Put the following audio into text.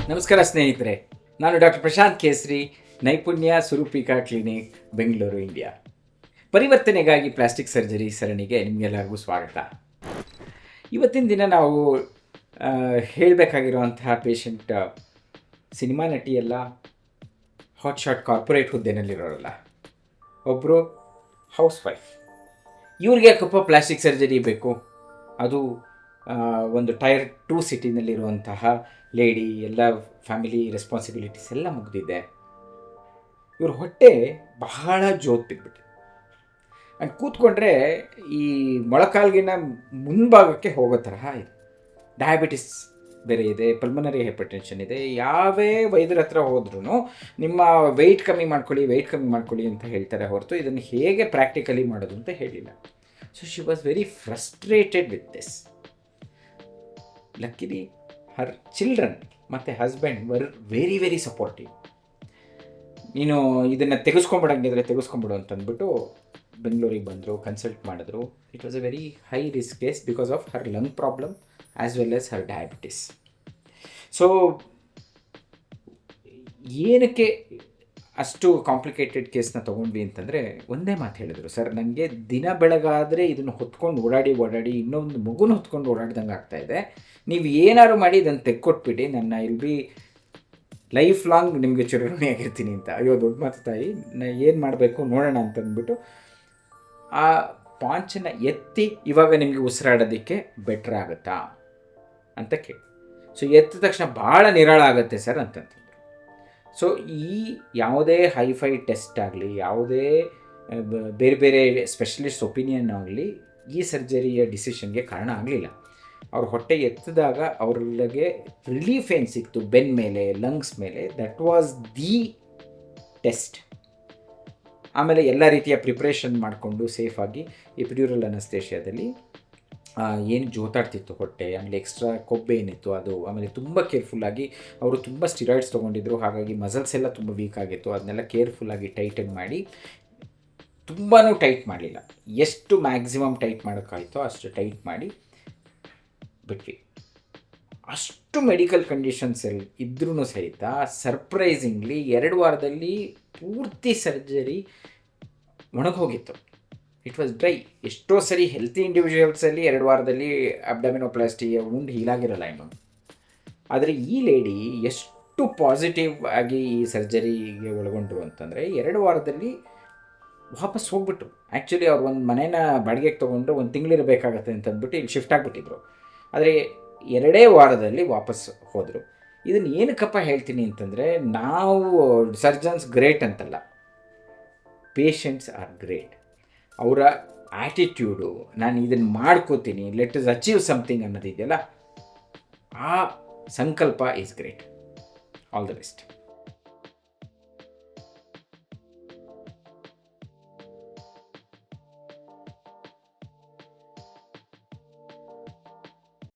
ನಮಸ್ಕಾರ ಸ್ನೇಹಿತರೆ, ನಾನು doctor Prashant Kesari, Naipunya Suroopika clinic, Bengaluru, India. ಪರಿವರ್ತನೆಗಾಗಿ ಪ್ಲಾಸ್ಟಿಕ್ ಸರ್ಜರಿ ಸರಣಿಗೆ ನಿಮಗೆಲ್ಲರಿಗೂ ಸ್ವಾಗತ. ಇವತ್ತಿನ ದಿನ ನಾವು ಹೇಳಬೇಕಾಗಿರುವಂತಹ ಪೇಷಂಟ್ ಸಿನಿಮಾ ನಟಿಯಲ್ಲ, ಹಾಟ್ ಶಾಟ್ ಕಾರ್ಪೊರೇಟ್ ಹುದ್ದೆನಲ್ಲಿರೋರಲ್ಲ, ಒಬ್ಬರು ಹೌಸ್ ವೈಫ್. ಇವ್ರಿಗೆ ಯಾಕಪ್ಪ ಪ್ಲಾಸ್ಟಿಕ್ ಸರ್ಜರಿ ಬೇಕು? ಅದು ಒಂದು ಟೈರ್ 2 ಸಿಟಿನಲ್ಲಿರುವಂತಹ ಲೇಡಿ, ಎಲ್ಲ ಫ್ಯಾಮಿಲಿ ರೆಸ್ಪಾನ್ಸಿಬಿಲಿಟೀಸ್ ಎಲ್ಲ ಮುಗಿದಿದೆ. ಇವ್ರ ಹೊಟ್ಟೆ ಬಹಳ ಜೋತ್ ಬಿದ್ದುಬಿಟ್ಟಿದೆ. ಆ್ಯಂಡ್ ಕೂತ್ಕೊಂಡ್ರೆ ಈ ಮೊಳಕಾಲ್ಗಿನ ಮುಂಭಾಗಕ್ಕೆ ಹೋಗೋ ತರಹ ಇದೆ. ಡಯಾಬಿಟಿಸ್ ಬೇರೆ ಇದೆ, ಪಲ್ಮನರಿ ಹೈಪರ್ಟೆನ್ಷನ್ ಇದೆ. ಯಾವೇ ವೈದ್ಯರ ಹತ್ರ ಹೋದ್ರೂ ನಿಮ್ಮ ವೆಯ್ಟ್ ಕಮ್ಮಿ ಮಾಡ್ಕೊಳ್ಳಿ ಅಂತ ಹೇಳ್ತಾರೆ ಹೊರತು ಇದನ್ನು ಹೇಗೆ ಪ್ರಾಕ್ಟಿಕಲಿ ಮಾಡೋದು ಅಂತ ಹೇಳಿಲ್ಲ. So she was very frustrated with this. Luckily her children ಮತ್ತು husband were very very supportive. ನೀನು ಇದನ್ನು ತೆಗೆಸ್ಕೊಂಬಿಡು ಅಂತಂದ್ಬಿಟ್ಟು ಬೆಂಗಳೂರಿಗೆ ಬಂದರು, ಕನ್ಸಲ್ಟ್ ಮಾಡಿದ್ರು. It was a very high risk case because of her lung problem as well as her diabetes. So ಏನಕ್ಕೆ ಅಷ್ಟು ಕಾಂಪ್ಲಿಕೇಟೆಡ್ ಕೇಸ್ನ ತೊಗೊಂಡ್ವಿ ಅಂತಂದರೆ ಒಂದೇ ಮಾತು ಹೇಳಿದ್ರು, ಸರ್ ನನಗೆ ದಿನ ಬೆಳಗಾದರೆ ಇದನ್ನು ಹೊತ್ಕೊಂಡು ಓಡಾಡಿ ಇನ್ನೊಂದು ಮಗುನ ಹೊತ್ಕೊಂಡು ಓಡಾಡ್ದಂಗೆ ಆಗ್ತಾಯಿದೆ. ನೀವು ಏನಾದ್ರು ಮಾಡಿ ಇದನ್ನು ತೆಕ್ಕೊಟ್ಬಿಟ್ಟು ನನ್ನ ಇಲ್ಲಿ ಲೈಫ್ ಲಾಂಗ್ ನಿಮಗೆ ಚಿರಋಣಿಯಾಗಿರ್ತೀನಿ ಅಂತ. ಅಯ್ಯೋ ದೊಡ್ಡ ಮಾತು ತಾಯಿ, ನಾನು ಏನು ಮಾಡಬೇಕು ನೋಡೋಣ ಅಂತಂದ್ಬಿಟ್ಟು ಆ ಪಾಂಚನ ಎತ್ತಿ, ಇವಾಗ ನಿಮಗೆ ಉಸಿರಾಡೋದಕ್ಕೆ ಬೆಟ್ರ್ ಆಗುತ್ತಾ ಅಂತ ಕೇಳಿ. ಸೊ ಎತ್ತಿದ ತಕ್ಷಣ ಭಾಳ ನಿರಾಳ ಆಗುತ್ತೆ ಸರ್ ಅಂತಂತಂದರು. ಸೊ ಈ ಯಾವುದೇ ಹೈಫೈ ಟೆಸ್ಟ್ ಆಗಲಿ, ಯಾವುದೇ ಬೇರೆ ಬೇರೆ ಸ್ಪೆಷಲಿಸ್ಟ್ ಒಪಿನಿಯನ್ ಆಗಲಿ ಈ ಸರ್ಜರಿಯ ಡಿಸಿಷನ್ಗೆ ಕಾರಣ ಆಗಲಿಲ್ಲ. ಅವ್ರ ಹೊಟ್ಟೆ ಎತ್ತಿದಾಗ ಅವ್ರಿಗೆ ರಿಲೀಫ್ ಏನು ಸಿಕ್ತು ಬೆನ್ ಮೇಲೆ, ಲಂಗ್ಸ್ ಮೇಲೆ, ದಟ್ ವಾಸ್ ದಿ ಟೆಸ್ಟ್. ಆಮೇಲೆ ಎಲ್ಲ ರೀತಿಯ ಪ್ರಿಪ್ರೇಷನ್ ಮಾಡಿಕೊಂಡು ಸೇಫಾಗಿ ಎಪಿಡ್ಯೂರಲ್ ಅನಸ್ತೇಷಿಯಾದಲ್ಲಿ ಏನು ಜೋತಾಡ್ತಿತ್ತು ಹೊಟ್ಟೆ, ಆಮೇಲೆ ಎಕ್ಸ್ಟ್ರಾ ಕೊಬ್ಬೇನಿತ್ತು ಅದು, ಆಮೇಲೆ ತುಂಬ ಕೇರ್ಫುಲ್ಲಾಗಿ ಅವರು ತುಂಬ ಸ್ಟಿರಾಯ್ಡ್ಸ್ ತೊಗೊಂಡಿದ್ರು. ಹಾಗಾಗಿ ಮಸಲ್ಸ್ ಎಲ್ಲ ತುಂಬ ವೀಕ್ ಆಗಿತ್ತು. ಅದನ್ನೆಲ್ಲ ಕೇರ್ಫುಲ್ಲಾಗಿ ಟೈಟನ್ ಮಾಡಿ, ತುಂಬಾ ಟೈಟ್ ಮಾಡಲಿಲ್ಲ, ಎಷ್ಟು ಮ್ಯಾಕ್ಸಿಮಮ್ ಟೈಟ್ ಮಾಡೋಕ್ಕಾಯ್ತೋ ಅಷ್ಟು ಟೈಟ್ ಮಾಡಿ ಬಿಟ್ವಿ. ಅಷ್ಟು ಮೆಡಿಕಲ್ ಕಂಡೀಷನ್ಸ್ ಇದ್ರೂ ಸಹಿತ ಸರ್ಪ್ರೈಸಿಂಗ್ಲಿ 2 ವಾರದಲ್ಲಿ ಪೂರ್ತಿ ಸರ್ಜರಿ ಒಣಗೋಗಿತ್ತು. It was dry. ಎಷ್ಟೋ ಸರಿ ಹೆಲ್ತಿ ಇಂಡಿವಿಜುವಲ್ಸಲ್ಲಿ 2 ವಾರದಲ್ಲಿ ಅಬ್ಡಮಿನೋಪ್ಲಾಸ್ಟಿಯ ಉಂಡು ಹೀಲಾಗಿರಲ್ಲ ಇನ್ನೊಂದು. ಆದರೆ ಈ ಲೇಡಿ ಎಷ್ಟು ಪಾಸಿಟಿವ್ ಆಗಿ ಈ ಸರ್ಜರಿಗೆ ಒಳಗೊಂಡ್ರು ಅಂತಂದರೆ 2 ವಾರದಲ್ಲಿ ವಾಪಸ್ ಹೋಗ್ಬಿಟ್ರು. ಆ್ಯಕ್ಚುಲಿ ಅವ್ರು ಒಂದು ಮನೇನ ಬಾಡಿಗೆಗೆ ತೊಗೊಂಡು 1 ತಿಂಗಳಿರಬೇಕಾಗತ್ತೆ ಅಂತಂದ್ಬಿಟ್ಟು ಇಲ್ಲಿ ಶಿಫ್ಟ್ ಆಗಿಬಿಟ್ಟಿದ್ರು. ಆದರೆ 2 ವಾರದಲ್ಲಿ ವಾಪಸ್ ಹೋದರು. ಇದನ್ನು ಏನಕ್ಕಪ್ಪ ಹೇಳ್ತೀನಿ ಅಂತಂದರೆ, ನಾವು ಸರ್ಜನ್ಸ್ ಗ್ರೇಟ್ ಅಂತಲ್ಲ, ಪೇಷಂಟ್ಸ್ ಆರ್ ಗ್ರೇಟ್. ಅವರ ಆ್ಯಟಿಟ್ಯೂಡು, ನಾನು ಇದನ್ನು ಮಾಡ್ಕೋತೀನಿ, ಲೆಟ್ ಅಸ್ ಅಚೀವ್ ಸಮಥಿಂಗ್ ಅನ್ನೋದಿದೆಯಲ್ಲ, ಆ ಸಂಕಲ್ಪ is great. All the best.